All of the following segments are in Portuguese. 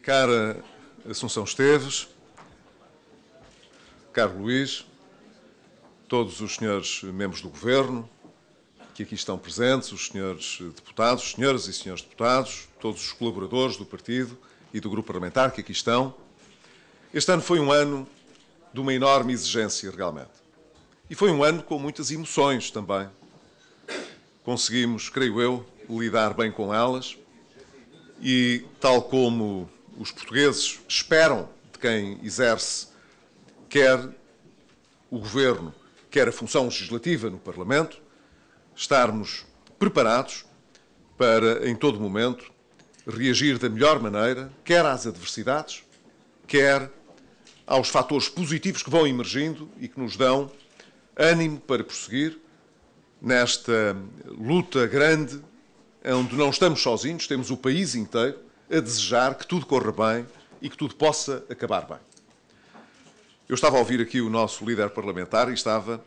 Cara Assunção Esteves, caro Luís, todos os senhores membros do Governo que aqui estão presentes, os senhores deputados, senhoras e senhores deputados, todos os colaboradores do partido e do grupo parlamentar que aqui estão. Este ano foi um ano de uma enorme exigência, realmente. E foi um ano com muitas emoções também. Conseguimos, creio eu, lidar bem com elas e, tal como os portugueses esperam de quem exerce quer o Governo, quer a função legislativa no Parlamento, estarmos preparados para, em todo momento, reagir da melhor maneira, quer às adversidades, quer aos fatores positivos que vão emergindo e que nos dão ânimo para prosseguir nesta luta grande, onde não estamos sozinhos, temos o país inteiro a desejar que tudo corra bem e que tudo possa acabar bem. Eu estava a ouvir aqui o nosso líder parlamentar e estava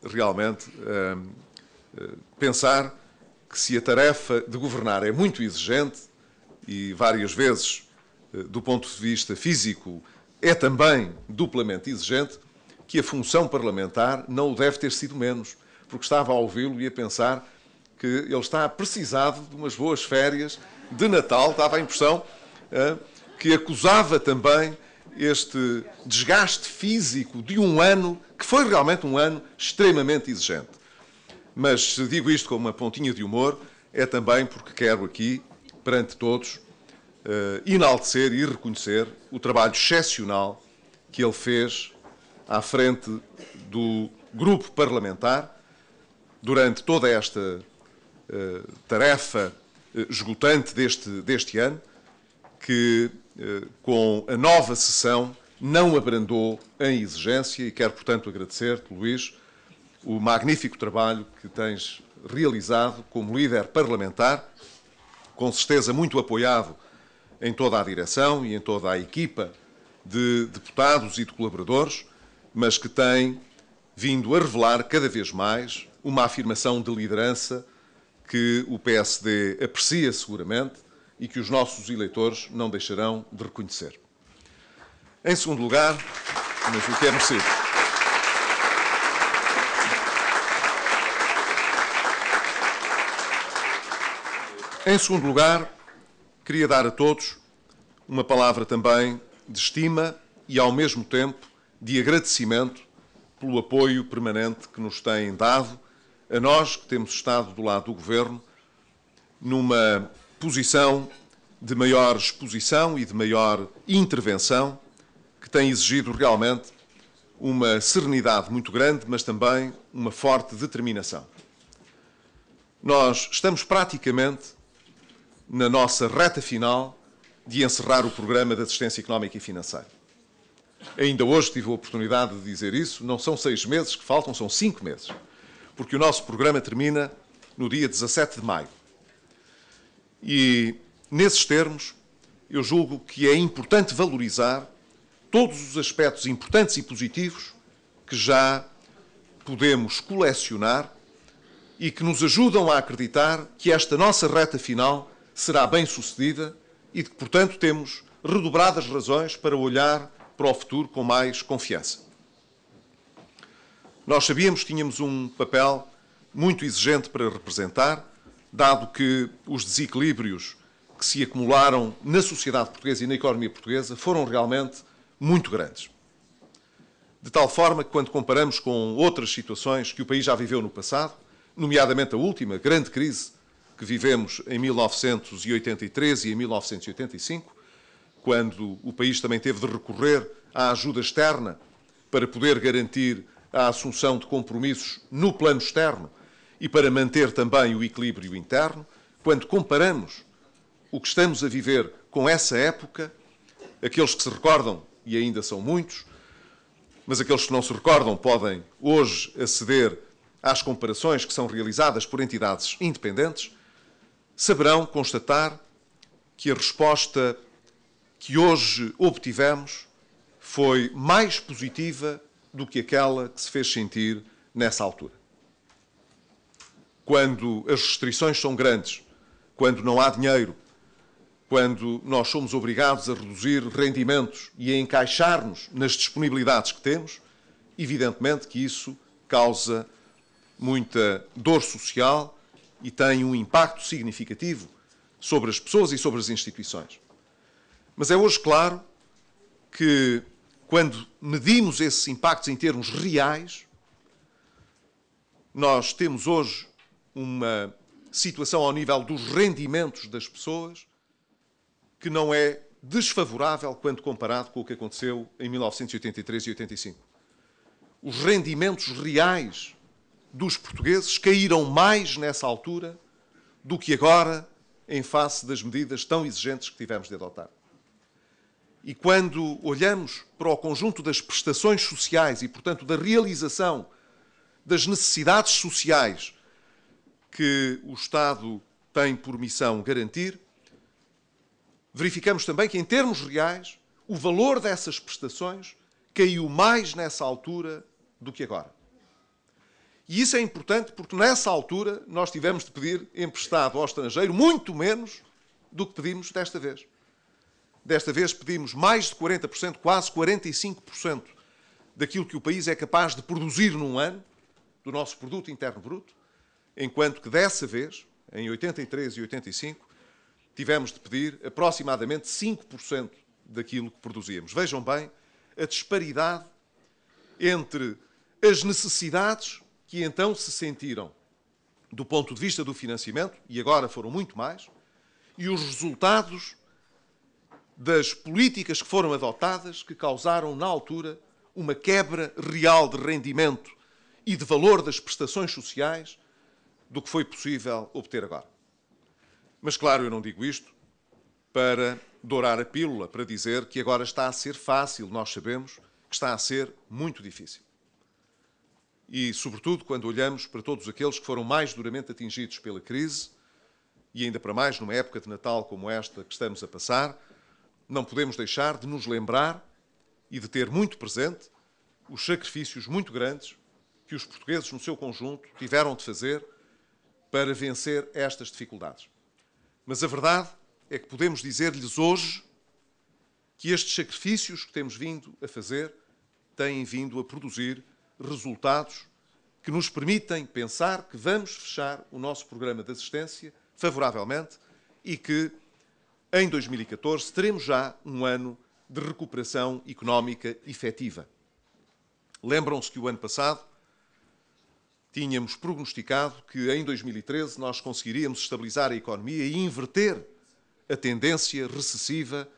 realmente a pensar que se a tarefa de governar é muito exigente e várias vezes, do ponto de vista físico, é também duplamente exigente, que a função parlamentar não o deve ter sido menos, porque estava a ouvi-lo e a pensar que ele está precisado de umas boas férias de Natal, dava a impressão que acusava também este desgaste físico de um ano, que foi realmente um ano extremamente exigente. Mas se digo isto com uma pontinha de humor, é também porque quero aqui, perante todos, enaltecer e reconhecer o trabalho excepcional que ele fez à frente do grupo parlamentar durante toda esta tarefa esgotante deste ano, que com a nova sessão não abrandou em exigência e quero, portanto, agradecer-te, Luís, o magnífico trabalho que tens realizado como líder parlamentar, com certeza muito apoiado em toda a direção e em toda a equipa de deputados e de colaboradores, mas que tem vindo a revelar cada vez mais uma afirmação de liderança que o PSD aprecia seguramente e que os nossos eleitores não deixarão de reconhecer. Em segundo lugar, mas o que é merecido. Em segundo lugar, queria dar a todos uma palavra também de estima e, ao mesmo tempo, de agradecimento pelo apoio permanente que nos têm dado a nós, que temos estado do lado do Governo, numa posição de maior exposição e de maior intervenção, que tem exigido realmente uma serenidade muito grande, mas também uma forte determinação. Nós estamos praticamente na nossa reta final de encerrar o programa de assistência económica e financeira. Ainda hoje tive a oportunidade de dizer isso, não são 6 meses que faltam, são 5 meses, porque o nosso programa termina no dia 17 de maio. E, nesses termos, eu julgo que é importante valorizar todos os aspectos importantes e positivos que já podemos colecionar e que nos ajudam a acreditar que esta nossa reta final será bem sucedida e de que, portanto, temos redobradas razões para olhar para o futuro com mais confiança. Nós sabíamos que tínhamos um papel muito exigente para representar, dado que os desequilíbrios que se acumularam na sociedade portuguesa e na economia portuguesa foram realmente muito grandes. De tal forma que, quando comparamos com outras situações que o país já viveu no passado, nomeadamente a última grande crise que vivemos em 1983 e em 1985, quando o país também teve de recorrer à ajuda externa para poder garantir a assunção de compromissos no plano externo e para manter também o equilíbrio interno, quando comparamos o que estamos a viver com essa época, aqueles que se recordam, e ainda são muitos, mas aqueles que não se recordam podem hoje aceder às comparações que são realizadas por entidades independentes, saberão constatar que a resposta que hoje obtivemos foi mais positiva do que aquela que se fez sentir nessa altura. Quando as restrições são grandes, quando não há dinheiro, quando nós somos obrigados a reduzir rendimentos e a encaixar-nos nas disponibilidades que temos, evidentemente que isso causa muita dor social e tem um impacto significativo sobre as pessoas e sobre as instituições. Mas é hoje claro que, quando medimos esses impactos em termos reais, nós temos hoje uma situação ao nível dos rendimentos das pessoas que não é desfavorável quando comparado com o que aconteceu em 1983 e 85. Os rendimentos reais dos portugueses caíram mais nessa altura do que agora, em face das medidas tão exigentes que tivemos de adotar. E quando olhamos para o conjunto das prestações sociais e, portanto, da realização das necessidades sociais que o Estado tem por missão garantir, verificamos também que, em termos reais, o valor dessas prestações caiu mais nessa altura do que agora. E isso é importante porque, nessa altura, nós tivemos de pedir emprestado ao estrangeiro muito menos do que pedimos desta vez. Desta vez pedimos mais de 40%, quase 45% daquilo que o país é capaz de produzir num ano, do nosso produto interno bruto, enquanto que dessa vez, em 83 e 85, tivemos de pedir aproximadamente 5% daquilo que produzíamos. Vejam bem a disparidade entre as necessidades que então se sentiram do ponto de vista do financiamento, e agora foram muito mais, e os resultados das políticas que foram adotadas que causaram, na altura, uma quebra real de rendimento e de valor das prestações sociais do que foi possível obter agora. Mas, claro, eu não digo isto para dourar a pílula, para dizer que agora está a ser fácil. Nós sabemos que está a ser muito difícil. E, sobretudo, quando olhamos para todos aqueles que foram mais duramente atingidos pela crise, e ainda para mais numa época de Natal como esta que estamos a passar, não podemos deixar de nos lembrar e de ter muito presente os sacrifícios muito grandes que os portugueses, no seu conjunto, tiveram de fazer para vencer estas dificuldades. Mas a verdade é que podemos dizer-lhes hoje que estes sacrifícios que temos vindo a fazer têm vindo a produzir resultados que nos permitem pensar que vamos fechar o nosso programa de assistência favoravelmente e que, em 2014, teremos já um ano de recuperação económica efetiva. Lembram-se que o ano passado tínhamos prognosticado que em 2013 nós conseguiríamos estabilizar a economia e inverter a tendência recessiva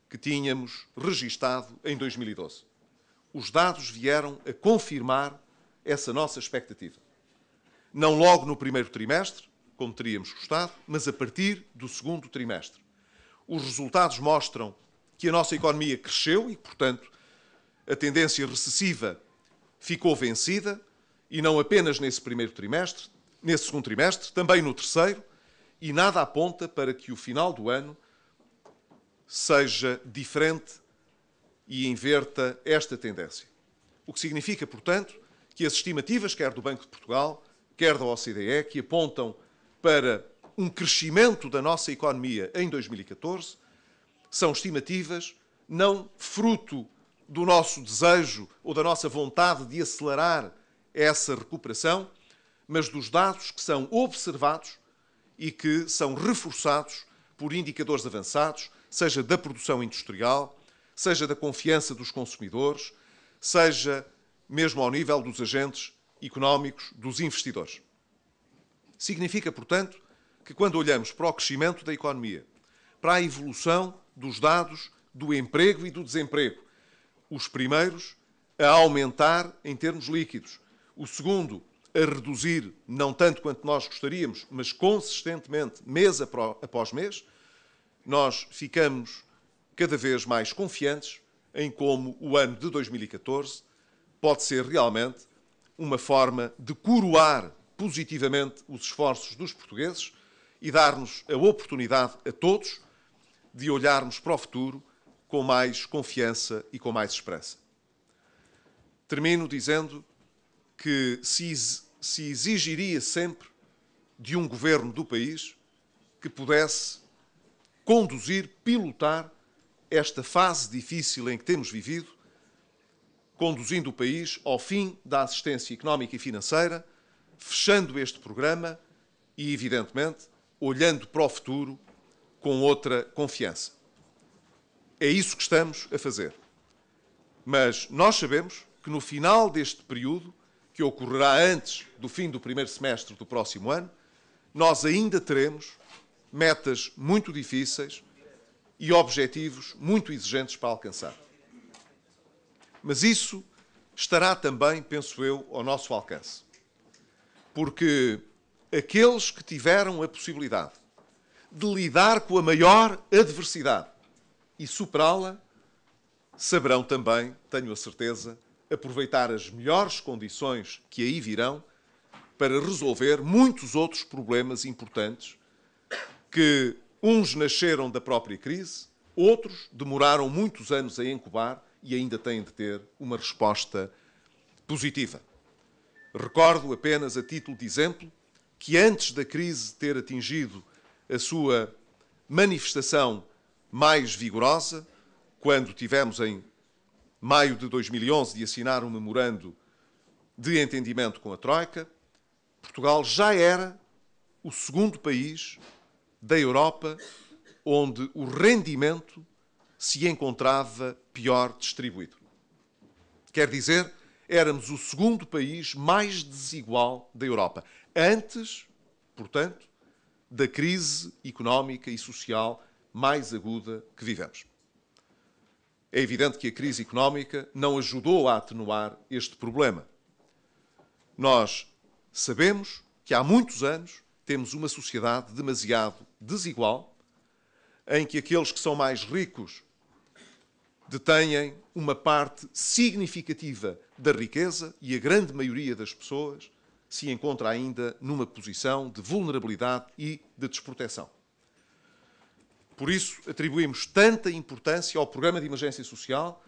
que tínhamos registado em 2012. Os dados vieram a confirmar essa nossa expectativa. Não logo no primeiro trimestre, como teríamos gostado, mas a partir do segundo trimestre. Os resultados mostram que a nossa economia cresceu e, portanto, a tendência recessiva ficou vencida, e não apenas nesse primeiro trimestre, nesse segundo trimestre, também no terceiro, e nada aponta para que o final do ano seja diferente e inverta esta tendência. O que significa, portanto, que as estimativas, quer do Banco de Portugal, quer da OCDE, que apontam para um crescimento da nossa economia em 2014, são estimativas não fruto do nosso desejo ou da nossa vontade de acelerar essa recuperação, mas dos dados que são observados e que são reforçados por indicadores avançados, seja da produção industrial, seja da confiança dos consumidores, seja mesmo ao nível dos agentes económicos, dos investidores. Significa, portanto, que quando olhamos para o crescimento da economia, para a evolução dos dados do emprego e do desemprego, os primeiros a aumentar em termos líquidos, o segundo a reduzir, não tanto quanto nós gostaríamos, mas consistentemente, mês após mês, nós ficamos cada vez mais confiantes em como o ano de 2014 pode ser realmente uma forma de coroar positivamente os esforços dos portugueses e dar-nos a oportunidade a todos de olharmos para o futuro com mais confiança e com mais esperança. Termino dizendo que se exigiria sempre de um governo do país que pudesse conduzir, pilotar esta fase difícil em que temos vivido, conduzindo o país ao fim da assistência económica e financeira, fechando este programa e, evidentemente, olhando para o futuro com outra confiança. É isso que estamos a fazer. Mas nós sabemos que no final deste período, que ocorrerá antes do fim do primeiro semestre do próximo ano, nós ainda teremos metas muito difíceis e objetivos muito exigentes para alcançar. Mas isso estará também, penso eu, ao nosso alcance. Porque aqueles que tiveram a possibilidade de lidar com a maior adversidade e superá-la, saberão também, tenho a certeza, aproveitar as melhores condições que aí virão para resolver muitos outros problemas importantes que uns nasceram da própria crise, outros demoraram muitos anos a incubar e ainda têm de ter uma resposta positiva. Recordo apenas, a título de exemplo, que antes da crise ter atingido a sua manifestação mais vigorosa, quando tivemos em maio de 2011 de assinar um memorando de entendimento com a Troika, Portugal já era o segundo país da Europa onde o rendimento se encontrava pior distribuído. Quer dizer, éramos o segundo país mais desigual da Europa. Antes, portanto, da crise económica e social mais aguda que vivemos. É evidente que a crise económica não ajudou a atenuar este problema. Nós sabemos que há muitos anos temos uma sociedade demasiado desigual, em que aqueles que são mais ricos detêm uma parte significativa da riqueza e a grande maioria das pessoas se encontra ainda numa posição de vulnerabilidade e de desproteção. Por isso, atribuímos tanta importância ao Programa de Emergência Social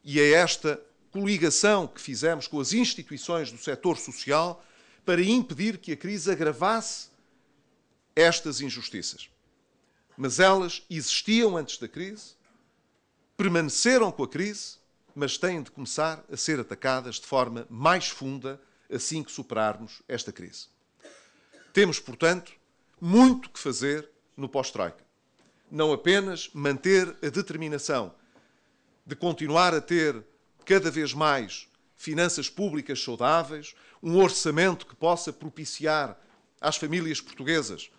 e a esta coligação que fizemos com as instituições do setor social para impedir que a crise agravasse estas injustiças. Mas elas existiam antes da crise, permaneceram com a crise, mas têm de começar a ser atacadas de forma mais funda assim que superarmos esta crise. Temos, portanto, muito que fazer no pós-Troika. Não apenas manter a determinação de continuar a ter cada vez mais finanças públicas saudáveis, um orçamento que possa propiciar às famílias portuguesas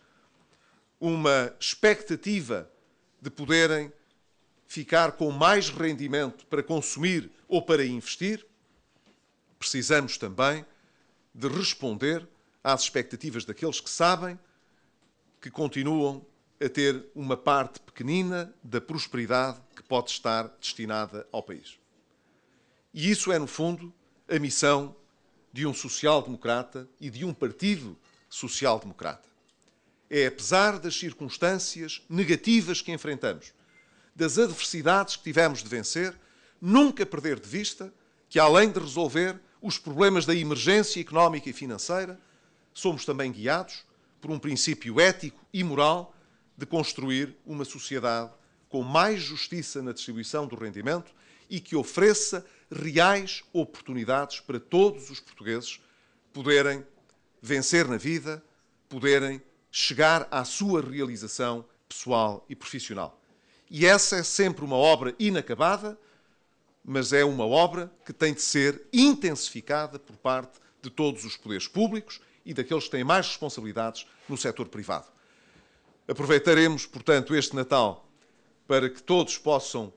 uma expectativa de poderem ficar com mais rendimento para consumir ou para investir, precisamos também de responder às expectativas daqueles que sabem que continuam a ter uma parte pequenina da prosperidade que pode estar destinada ao país. E isso é, no fundo, a missão de um social-democrata e de um partido social-democrata. É, apesar das circunstâncias negativas que enfrentamos, das adversidades que tivemos de vencer, nunca perder de vista que, além de resolver os problemas da emergência económica e financeira, somos também guiados por um princípio ético e moral de construir uma sociedade com mais justiça na distribuição do rendimento e que ofereça reais oportunidades para todos os portugueses poderem vencer na vida, poderem chegar à sua realização pessoal e profissional. E essa é sempre uma obra inacabada, mas é uma obra que tem de ser intensificada por parte de todos os poderes públicos e daqueles que têm mais responsabilidades no setor privado. Aproveitaremos, portanto, este Natal para que todos possam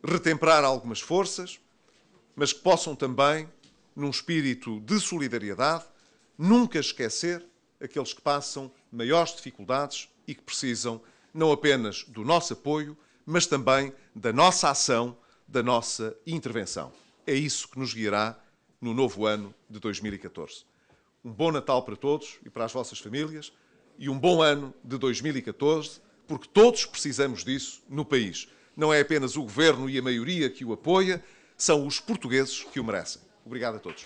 retemperar algumas forças, mas que possam também, num espírito de solidariedade, nunca esquecer aqueles que passam maiores dificuldades e que precisam não apenas do nosso apoio, mas também da nossa ação, da nossa intervenção. É isso que nos guiará no novo ano de 2014. Um bom Natal para todos e para as vossas famílias e um bom ano de 2014, porque todos precisamos disso no país. Não é apenas o Governo e a maioria que o apoia, são os portugueses que o merecem. Obrigado a todos.